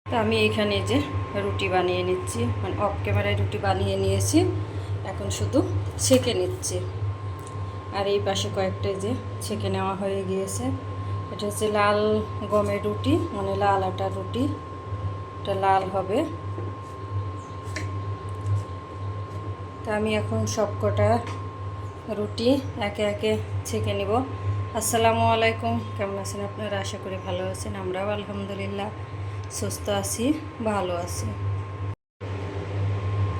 তো আমি এখানে যে রুটি বানিয়ে নিচ্ছি, মানে অফ ক্যামেরায় রুটি বানিয়ে নিয়েছি, এখন শুধু ছেঁকে নিচ্ছি। আর এই পাশে কয়েকটা যে ছেঁকে নেওয়া হয়ে গিয়েছে। এটা হচ্ছে লাল গমের রুটি, মানে লাল আটার রুটি, এটা লাল হবে। তা আমি এখন সবকটা রুটি একে একে ছেঁকে নিব। আসসালামু আলাইকুম, কেমন আছেন আপনারা? আশা করি ভালো আছেন। আমরাও আলহামদুলিল্লাহ সুস্থ আছি, ভালো আছি।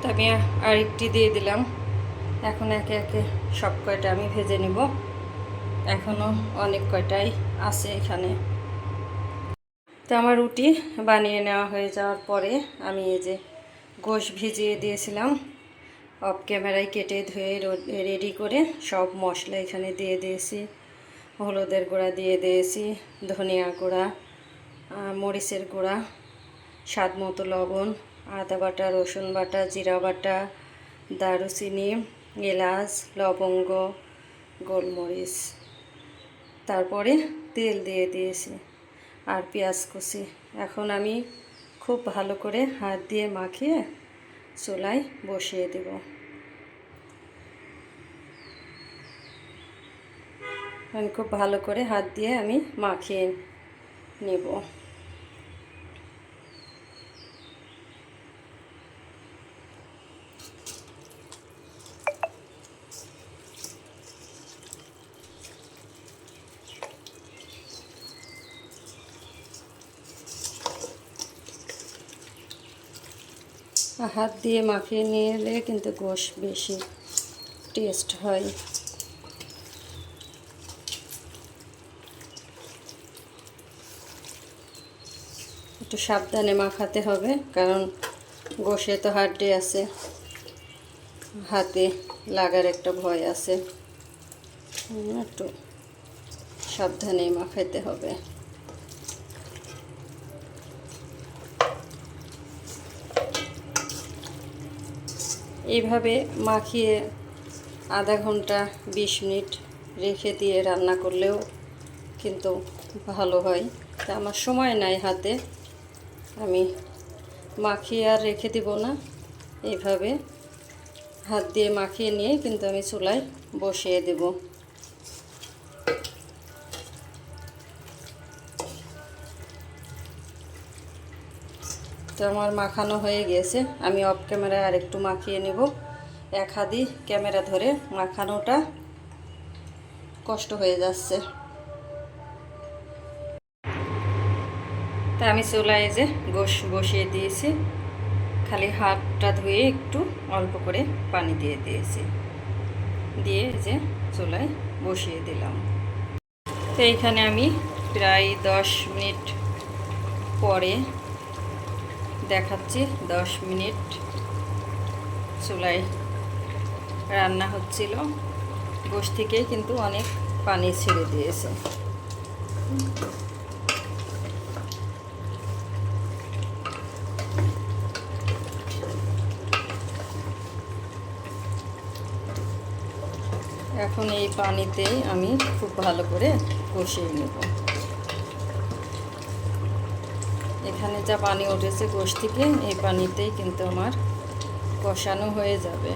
তা আমি আরেকটি দিয়ে দিলাম। এখন একে একে সব কয়টা আমি ভেজে নিব। এখনও অনেক কয়টাই আছে এখানে। তো আমার রুটি বানিয়ে নেওয়া হয়ে যাওয়ার পরে আমি এই যে গোশ ভিজিয়ে দিয়েছিলাম, অফ ক্যামেরায় কেটে ধুয়ে রেডি করে সব মশলা এখানে দিয়ে দিয়েছি। হলুদের গুঁড়া দিয়ে দিয়েছি, ধনিয়া গুঁড়া, মরিচের গুঁড়া, স্বাদ মতো লবণ, আদা বাটা, রসুন বাটা, জিরা বাটা, দারুচিনি, এলাচ, লবঙ্গ, গোলমরিচ, তারপরে তেল দিয়ে দিয়েছি আর পেঁয়াজ কুচি। এখন আমি খুব ভালো করে হাত দিয়ে মাখিয়ে চুলায় বসিয়ে দেব। খুব ভালো করে হাত দিয়ে আমি মাখিয়ে নেব। হাত দিয়ে মাখিয়ে নিলে কিন্তু গোশ বেশি টেস্ট হয়। একটু সাবধানে মাখাতে হবে, কারণ গোশে তো হাড্ডি আছে, হাতে লাগার একটা ভয় আছে। একটু সাবধানে মাখাতে হবে। এইভাবে মাখিয়ে আধা ঘন্টা 20 মিনিট রেখে দিয়ে রান্না করলেও কিন্তু ভালো হয়। তা আমার সময় নাই হাতে, আমি মাখিয়ে আর রেখে দিব না। এইভাবে হাত দিয়ে মাখিয়ে নিয়ে কিন্তু আমি চুলায় বসিয়ে দেব। তো আমার মাখানো হয়ে গেছে, আমি অফ ক্যামেরায় আর একটু মাখিয়ে নেব। এক হাতে ক্যামেরা ধরে মাখানোটা কষ্ট হয়ে যাচ্ছে। তা আমি চুলায় যে গোশ বসিয়ে দিয়েছি, খালি হাতটা ধুয়ে একটু অল্প করে পানি দিয়ে দিয়েছি, দিয়ে যে চুলায় বসিয়ে দিলাম। তো এইখানে আমি প্রায় 10 মিনিট পরে দেখাচ্ছি। 10 মিনিট চুলায় রান্না হচ্ছিল, গোশ থেকে কিন্তু অনেক পানি ছেড়ে দিয়েছে। এখন এই পানিতেই আমি খুব ভালো করে কষিয়ে নেব। এখানে যা পানি উঠেছে গোশ থেকে, এই পানিতেই কিন্তু আমার কষানো হয়ে যাবে।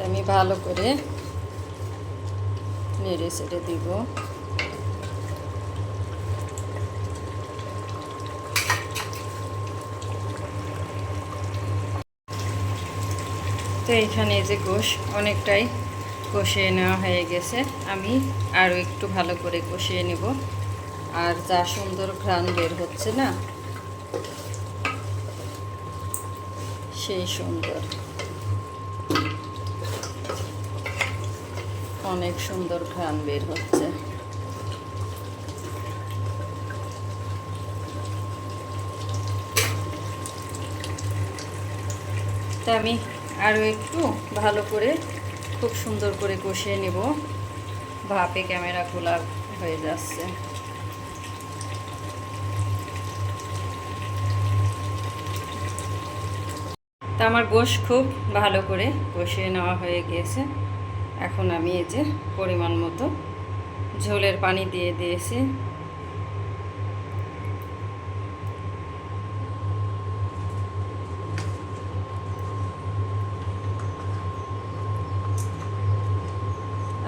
আমি ভালো করে নেড়ে চেড়ে দিব। তো এইখানে যে গোশ অনেকটাই কষিয়ে নেওয়া হয়ে গেছে, আমি আরও একটু ভালো করে কষিয়ে নেব। আর যা সুন্দর ঘ্রাণ বের হচ্ছে না, সেই সুন্দর, অনেক সুন্দর ঘ্রাণ বের হচ্ছে। তা আমি আরও একটু ভালো করে খুব সুন্দর করে কষিয়ে নেব। ভাপে ক্যামেরা খোলা হয়ে যাচ্ছে। তা তা আমার গোশ খুব ভালো করে কষিয়ে নেওয়া হয়ে গিয়েছে। এখন আমি এই যে পরিমাণ মতো ঝোলের পানি দিয়ে দিয়েছি।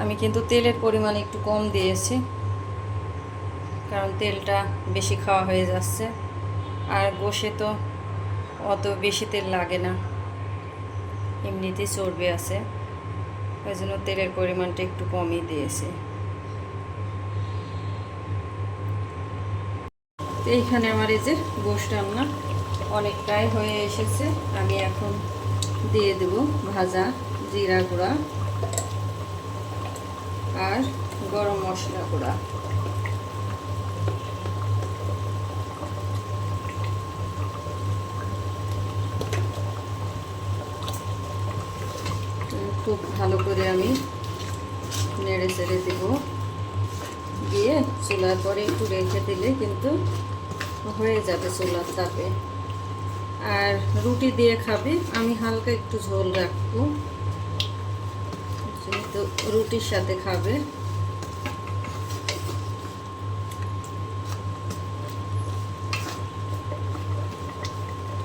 আমি কিন্তু তেলের পরিমাণ একটু কম দিয়েছি, কারণ তেলটা বেশি খাওয়া হয়ে যাচ্ছে। আর গোশে তো অত বেশি তেল লাগে না, এমনিতেই চর্বি আছে, ওই জন্য তেলের পরিমাণটা একটু কমই দিয়েছি। তো এইখানে আমার এই যে গোশ রান্না অনেকটাই হয়ে এসেছে। আমি এখন দিয়ে দেব ভাজা জিরা গুঁড়া আর গরম মশলা গুঁড়া। খুব ভালো করে আমি নেড়ে চেড়ে দেব, দিয়ে চুলার পরে একটু রেখে দিলে কিন্তু হয়ে যাবে চুলার তাপে। আর রুটি দিয়ে খাবে, আমি হালকা একটু ঝোল রাখবো, যেহেতু রুটির সাথে খাবে।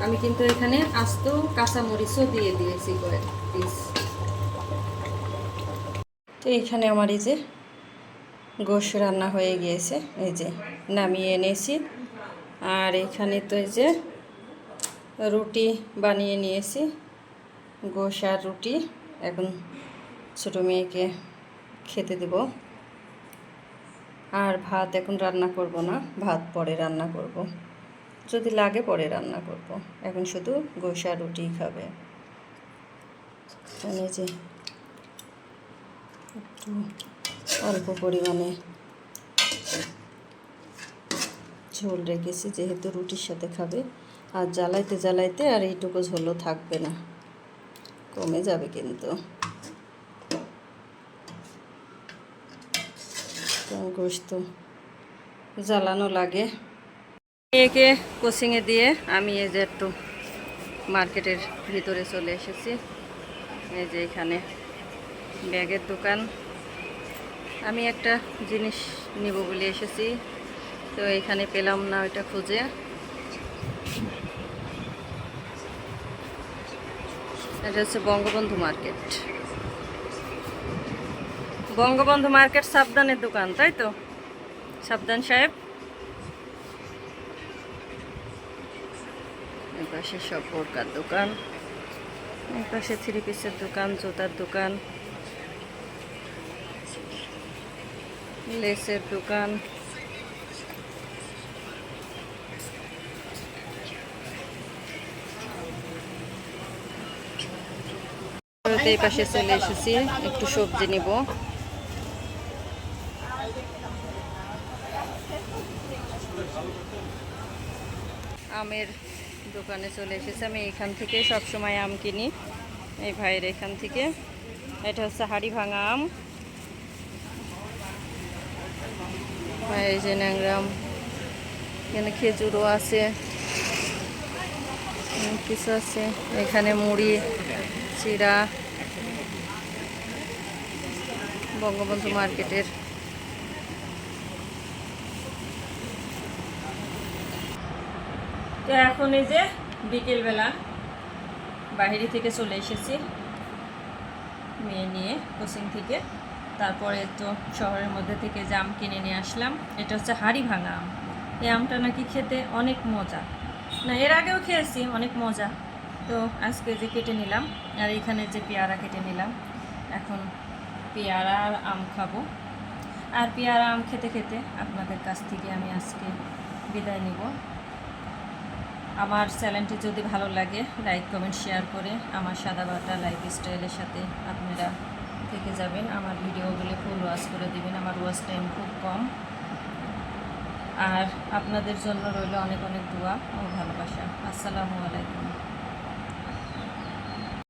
আমি কিন্তু এখানে আস্ত কাঁচামরিচও দিয়ে দিয়েছি কয়েক পিস। তো এইখানে আমার এই যে গোশ রান্না হয়ে গিয়েছে, এই যে নামিয়ে এনেছি। আর এখানে তো এই যে রুটি বানিয়ে নিয়েছি, গোশ আর রুটি। এখন ছোটো মেয়েকে খেতে দেব। আর ভাত এখন রান্না করব না, ভাত পরে রান্না করব, যদি লাগে পরে রান্না করব। এখন শুধু গোশ আর রুটিই খাবে। যে একটু অল্প পরিমাণে ঝোল রেখেছি, যেহেতু রুটির সাথে খাবে। আর জ্বালাইতে জ্বালাইতে আর এইটুকু ঝোলও থাকবে না, কমে যাবে কিন্তু। গোশত জ্বালানো লাগে। একে কোচিংয়ে দিয়ে আমি এই যে একটু মার্কেটের ভিতরে চলে এসেছি। এই যে এখানে ব্যাগের দোকান, আমি একটা জিনিস নিব বলে এসেছি, তো এখানে পেলাম না ওইটা খুঁজে। এটা হচ্ছে বঙ্গবন্ধু মার্কেট। বঙ্গবন্ধু মার্কেট সাবধানের দোকান, তাই তো? সাবধান সাহেব। এপাশে সব বোরকার দোকান, এপাশে থ্রি পিসের দোকান, জুতার দোকান, লেসের দোকান। এই পাশে চলে এসেছি, একটু সবজি নিব। আমের দোকানে চলে এসেছি। আমি এখান থেকে সবসময় আম কিনি, এই ভাইয়ের এখান থেকে। এটা হচ্ছে হাড়ি ভাঙা আম, এই যে ন্যাংরা আম। এখানে খেজুরও আছে, কিছু আছে। এখানে মুড়ি, চিরা, বঙ্গবন্ধু মার্কেটের। তো এখন এই যে বিকেলবেলা বাইরে থেকে চলে এসেছি মেয়ে নিয়ে কোচিং থেকে। তারপরে তো শহরের মধ্যে থেকে জাম কিনে নিয়ে আসলাম। এটা হচ্ছে হাড়ি ভাঙা আম। এই আমটা নাকি খেতে অনেক মজা, না এর আগেও খেয়েছি, অনেক মজা। তো আজকে যে কেটে নিলাম, আর এখানে যে পেয়ারা কেটে নিলাম। এখন পেয়ারা আর আম খাবো। আর পেয়ারা আম খেতে খেতে আপনাদের কাছ থেকে আমি আজকে বিদায় নিব। আমার চ্যানেলটি যদি ভালো লাগে লাইক কমেন্ট শেয়ার করে আমার সাদা বাটা লাইফস্টাইলের সাথে আপনারা থেকে যাবেন। আমার ভিডিওগুলি ফুল ওয়াচ করে দিবেন, আমার ওয়াচ টাইম খুব কম। আর আপনাদের জন্য রইল অনেক অনেক দোয়া ও ভালোবাসা। আসসালামু আলাইকুম।